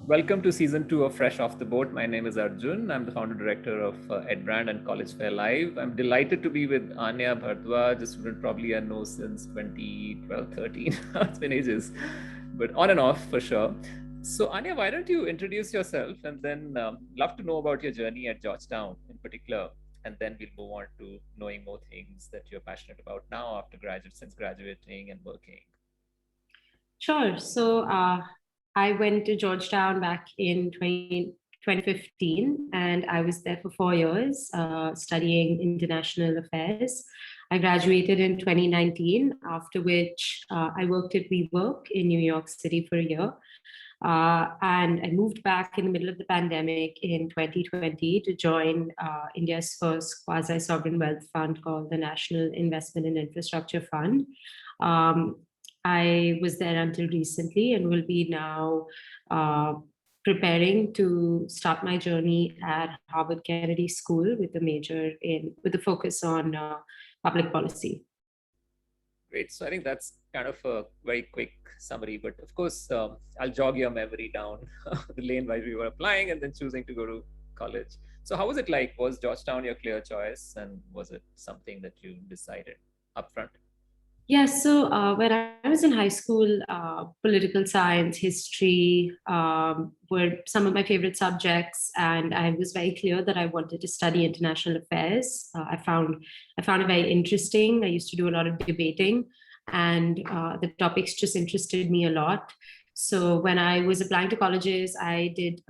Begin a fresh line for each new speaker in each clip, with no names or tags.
Welcome to season 2 of Fresh Off the Boat. My name is Arjun. I'm the founder director of EdBrand and College Fair Live. I'm delighted to be with Anya Bhardwaj, a student probably I know since 2012, 13. It's been ages, but on and off for sure. So, Anya, why don't you introduce yourself and then love to know about your journey at Georgetown in particular, and then we'll move on to knowing more things that you're passionate about now after since graduating and working.
Sure. I went to Georgetown back in 2015, and I was there for 4 years studying international affairs. I graduated in 2019, after which I worked at WeWork in New York City for a year. And I moved back in the middle of the pandemic in 2020 to join India's first quasi-sovereign wealth fund called the National Investment and Infrastructure Fund. I was there until recently and will be now preparing to start my journey at Harvard Kennedy School with a focus on public policy.
Great. So I think that's kind of a very quick summary, but of course, I'll jog your memory down the lane while we were applying and then choosing to go to college. So how was it like? Was Georgetown your clear choice, and was it something that you decided upfront?
Yes, so when I was in high school, political science, history were some of my favorite subjects, and I was very clear that I wanted to study international affairs. I found it very interesting. I used to do a lot of debating, and the topics just interested me a lot. So when I was applying to colleges, I did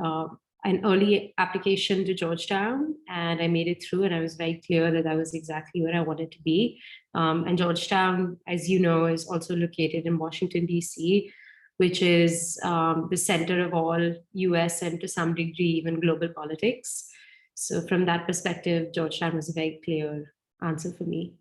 an early application to Georgetown, and I made it through, and I was very clear that that was exactly where I wanted to be. And Georgetown, as you know, is also located in Washington, D.C., which is the center of all US and to some degree even global politics. So from that perspective, Georgetown was a very clear answer for me.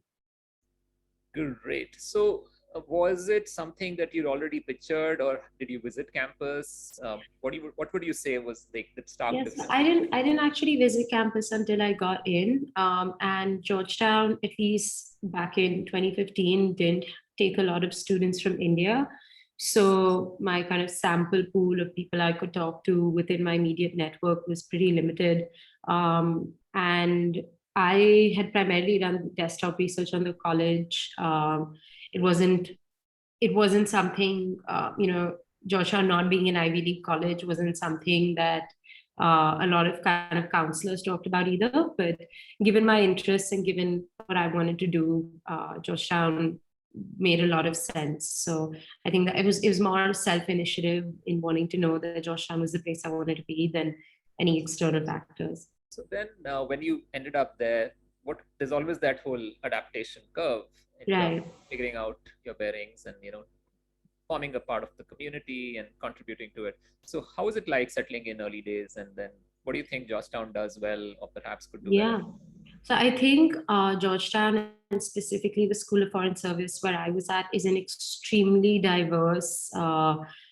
Great. So was it something that you'd already pictured, or did you visit campus? What would you say was the stark
Yes,
difference?
I didn't actually visit campus until I got in, and Georgetown, at least back in 2015, didn't take a lot of students from India. So my kind of sample pool of people I could talk to within my immediate network was pretty limited, and I had primarily done desktop research on the college. It wasn't something, Georgetown not being an Ivy League college wasn't something that a lot of kind of counselors talked about either. But given my interests and given what I wanted to do, Georgetown made a lot of sense. So I think that it was more self-initiative in wanting to know that Georgetown was the place I wanted to be than any external factors.
So then, when you ended up there, there's always that whole adaptation curve in terms
Right.
of figuring out your bearings and forming a part of the community and contributing to it. So how is it like settling in early days, and then what do you think Georgetown does well, or perhaps could do
Yeah.
better?
So I think Georgetown, and specifically the School of Foreign Service where I was at, is an extremely diverse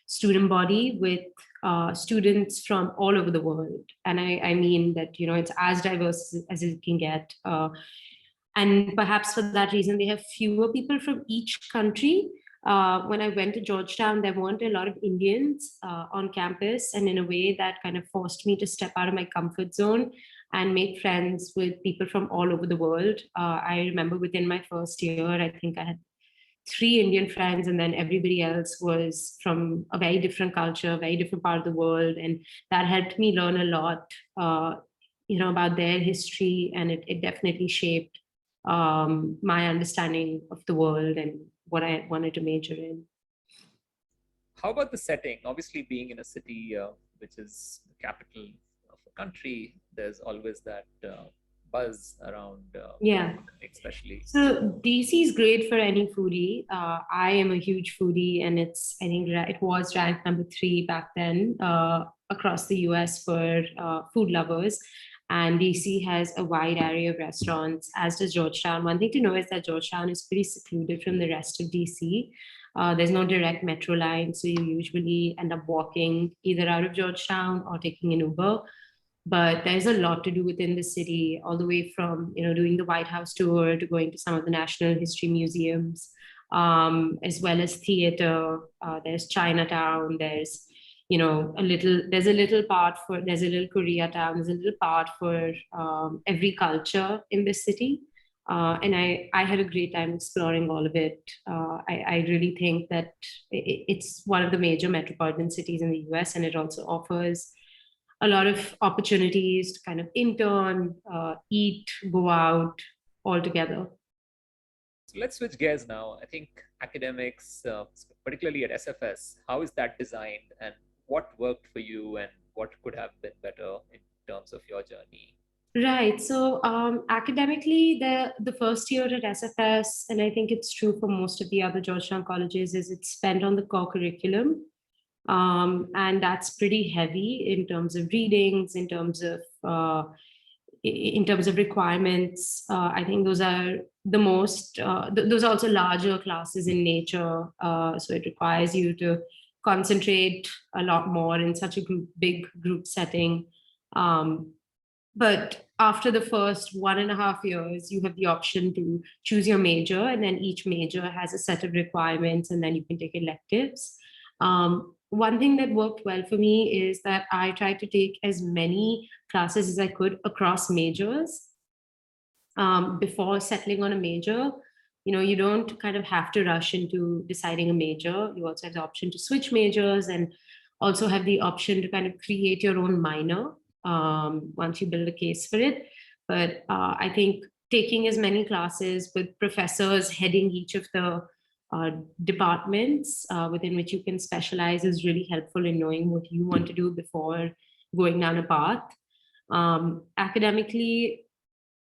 student body with students from all over the world. And I mean that, it's as diverse as it can get. And perhaps for that reason, they have fewer people from each country. When I went to Georgetown, there weren't a lot of Indians on campus. And in a way that kind of forced me to step out of my comfort zone and make friends with people from all over the world. I remember within my first year, I think I had 3 Indian friends, and then everybody else was from a very different culture, very different part of the world. And that helped me learn a lot, about their history. And it definitely shaped my understanding of the world and what I wanted to major in.
How about the setting? Obviously, being in a city which is the capital of a country, there's always that buzz around,
Yeah.
especially.
So DC is great for any foodie. I am a huge foodie, and I think it was ranked number 3 back then across the US for food lovers. And DC has a wide array of restaurants, as does Georgetown. One thing to know is that Georgetown is pretty secluded from the rest of DC. There's no direct metro line, so you usually end up walking either out of Georgetown or taking an Uber. But there's a lot to do within the city, all the way from doing the White House tour to going to some of the national history museums, as well as theater. There's Chinatown. There's there's a little part for, there's a little Koreatown, there's a little part for every culture in this city. And I had a great time exploring all of it. I really think that it's one of the major metropolitan cities in the US, and it also offers a lot of opportunities to kind of intern, eat, go out all together.
So let's switch gears now. I think academics, particularly at SFS, how is that designed, and what worked for you and what could have been better in terms of your journey?
Right. So academically, the first year at SFS, and I think it's true for most of the other Georgetown colleges, is it's spent on the core curriculum. And that's pretty heavy in terms of readings, in terms of requirements. I think those are the most, those are also larger classes in nature. So it requires you to concentrate a lot more in such a big group setting. But after the first 1.5 years, you have the option to choose your major, and then each major has a set of requirements, and then you can take electives. One thing that worked well for me is that I tried to take as many classes as I could across majors before settling on a major. You don't kind of have to rush into deciding a major. You also have the option to switch majors, and also have the option to kind of create your own minor once you build a case for it. But I think taking as many classes with professors heading each of the departments within which you can specialize is really helpful in knowing what you want to do before going down a path. Academically,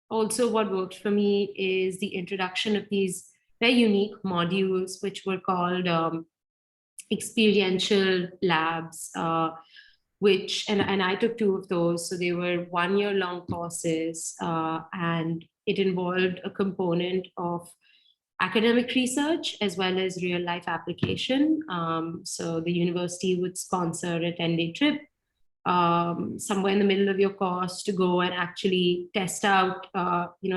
also what worked for me is the introduction of these very unique modules, which were called experiential labs, and I took 2 of those. So they were 1-year long courses, and it involved a component of academic research as well as real life application. So the university would sponsor a 10-day trip somewhere in the middle of your course to go and actually test out,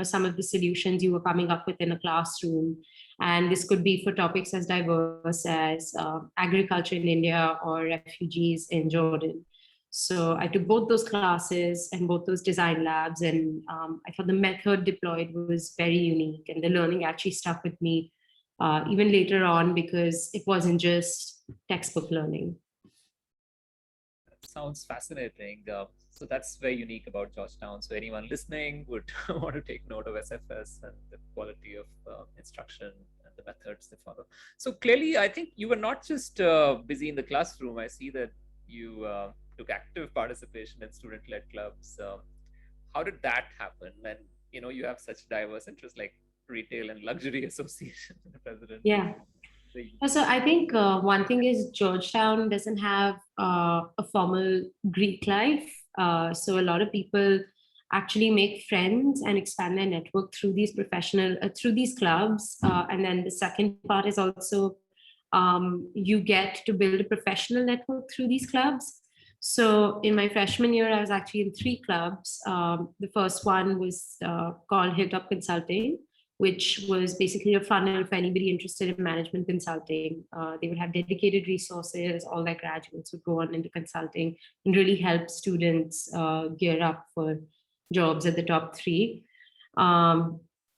some of the solutions you were coming up with in a classroom. And this could be for topics as diverse as agriculture in India or refugees in Jordan. So I took both those classes and both those design labs, and I thought the method deployed was very unique, and the learning actually stuck with me even later on, because it wasn't just textbook learning.
That sounds fascinating. So that's very unique about Georgetown. So anyone listening would want to take note of SFS and the quality of instruction and the methods they follow. So clearly, I think you were not just busy in the classroom. I see that you took active participation in student-led clubs. How did that happen? And you have such diverse interests like retail and luxury association president.
Yeah. So I think one thing is Georgetown doesn't have a formal Greek life. So a lot of people actually make friends and expand their network through these through these clubs. And then the second part is also you get to build a professional network through these clubs. So in my freshman year, I was actually in 3 clubs. The first one was called Hilltop Consulting, which was basically a funnel for anybody interested in management consulting. They would have dedicated resources. All their graduates would go on into consulting and really help students gear up for jobs at the top 3.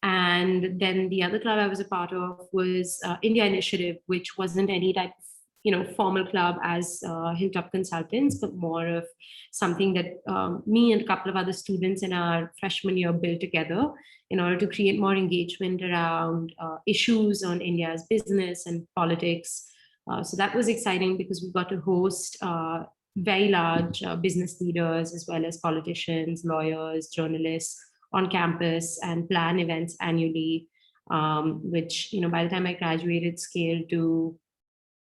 And then the other club I was a part of was India Initiative, which wasn't any type of formal club as Hilltop Consultants, but more of something that me and a couple of other students in our freshman year built together in order to create more engagement around issues on India's business and politics. So that was exciting because we got to host very large business leaders as well as politicians, lawyers, journalists on campus and plan events annually, which by the time I graduated scaled to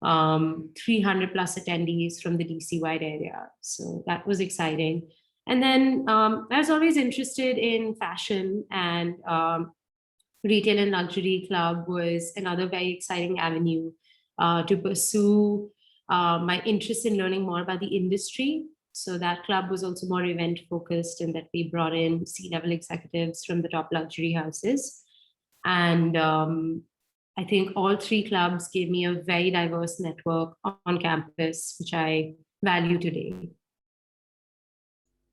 300 plus attendees from the DC wide area. So that was exciting. And then I was always interested in fashion, and retail and luxury club was another very exciting avenue to pursue my interest in learning more about the industry. So that club was also more event focused in that we brought in C-level executives from the top luxury houses. And I think all 3 clubs gave me a very diverse network on campus, which I value today.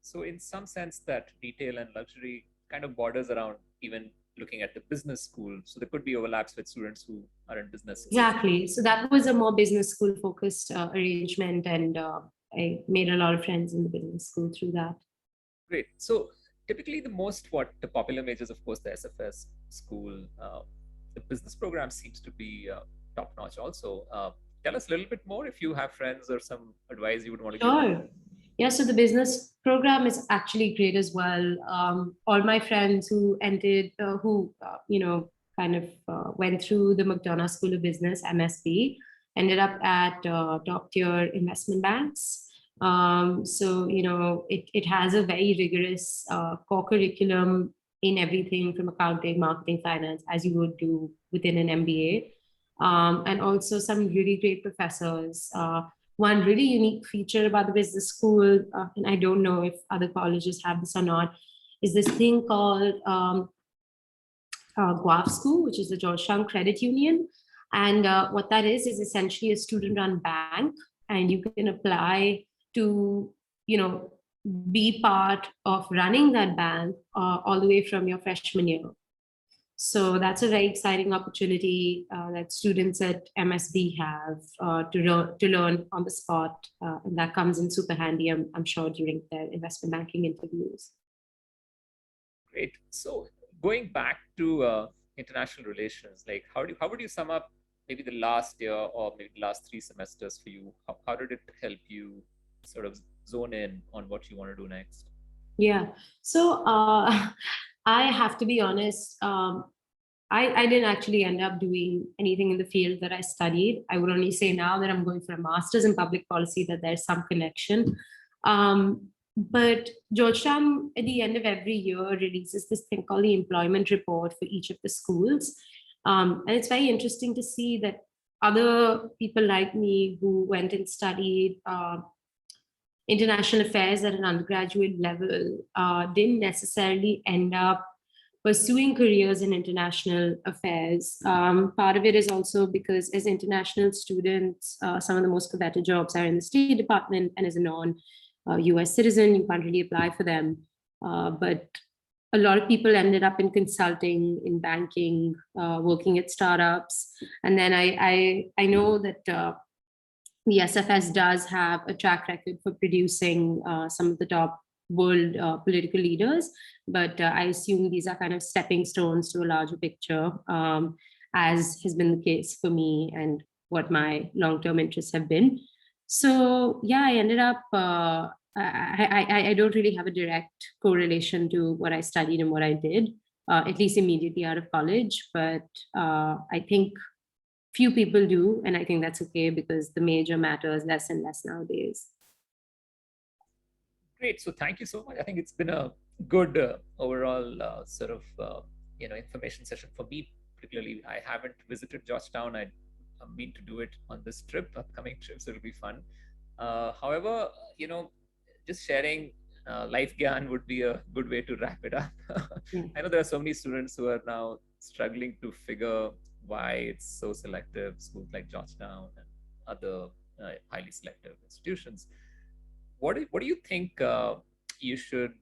So in some sense, that retail and luxury kind of borders around even looking at the business school. So there could be overlaps with students who are in businesses.
Exactly. So that was a more business school focused arrangement, and I made a lot of friends in the business school through that.
Great. So typically what the popular majors, of course, the SFS school, the business program seems to be top notch also. Tell us a little bit more if you have friends or some advice you would want to give.
Sure. Yeah, so the business program is actually great as well. All my friends who entered, kind of went through the McDonough School of Business, MSB, ended up at top tier investment banks. It has a very rigorous core curriculum in everything from accounting, marketing, finance, as you would do within an MBA. And also some really great professors. One really unique feature about the business school, and I don't know if other colleges have this or not, is this thing called GWAF School, which is the Georgetown Credit Union. And what that is essentially a student-run bank, and you can apply to, be part of running that bank all the way from your freshman year. So that's a very exciting opportunity that students at MSB have to learn on the spot, and that comes in super handy, I'm sure, during their investment banking interviews.
Great. So going back to international relations, like how would you sum up maybe the last year or maybe the last 3 semesters for you? How did it help you sort of zone in on what you want to do next?
Yeah. So I have to be honest. I didn't actually end up doing anything in the field that I studied. I would only say now that I'm going for a master's in public policy that there's some connection. But Georgetown, at the end of every year, releases this thing called the employment report for each of the schools. And it's very interesting to see that other people like me who went and studied international affairs at an undergraduate level didn't necessarily end up pursuing careers in international affairs. Part of it is also because as international students, some of the most coveted jobs are in the State Department, and as a non-US citizen, you can't really apply for them. But a lot of people ended up in consulting, in banking, working at startups. And then I know that the SFS does have a track record for producing some of the top world political leaders, but I assume these are kind of stepping stones to a larger picture, as has been the case for me and what my long-term interests have been. So yeah, I ended up, I don't really have a direct correlation to what I studied and what I did, at least immediately out of college, but I think few people do, and I think that's okay because the major matters less and less nowadays.
Great. So thank you so much. I think it's been a good overall sort of information session for me. Particularly, I haven't visited Georgetown. I mean to do it on this trip, upcoming trip, so it'll be fun. However, just sharing life gyan would be a good way to wrap it up. I know there are so many students who are now struggling to figure why it's so selective, schools like Georgetown and other highly selective institutions. What do you think you should,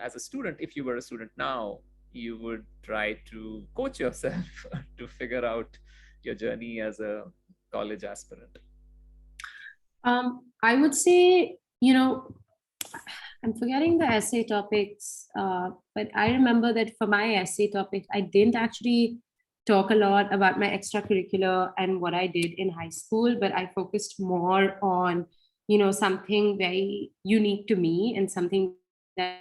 as a student, if you were a student now, you would try to coach yourself to figure out your journey as a college aspirant?
I would say, I'm forgetting the essay topics, but I remember that for my essay topic, I didn't actually talk a lot about my extracurricular and what I did in high school, but I focused more on, something very unique to me and something that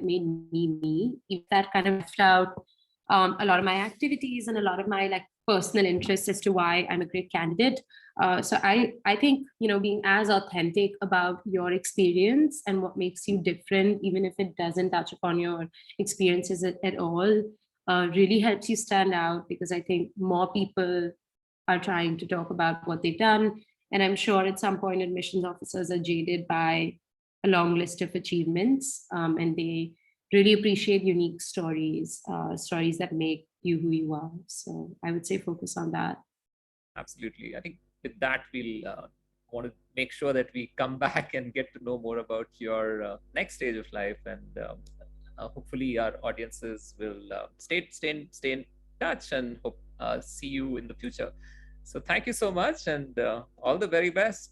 made me. If that kind of left out a lot of my activities and a lot of my personal interests as to why I'm a great candidate. So I think, being as authentic about your experience and what makes you different, even if it doesn't touch upon your experiences at all, really helps you stand out, because I think more people are trying to talk about what they've done. And I'm sure at some point admissions officers are jaded by a long list of achievements, and they really appreciate unique stories, stories that make you who you are. So I would say focus on that.
Absolutely. I think with that, we'll want to make sure that we come back and get to know more about your next stage of life. And hopefully our audiences will stay in touch and hope see you in the future. So thank you so much, and all the very best.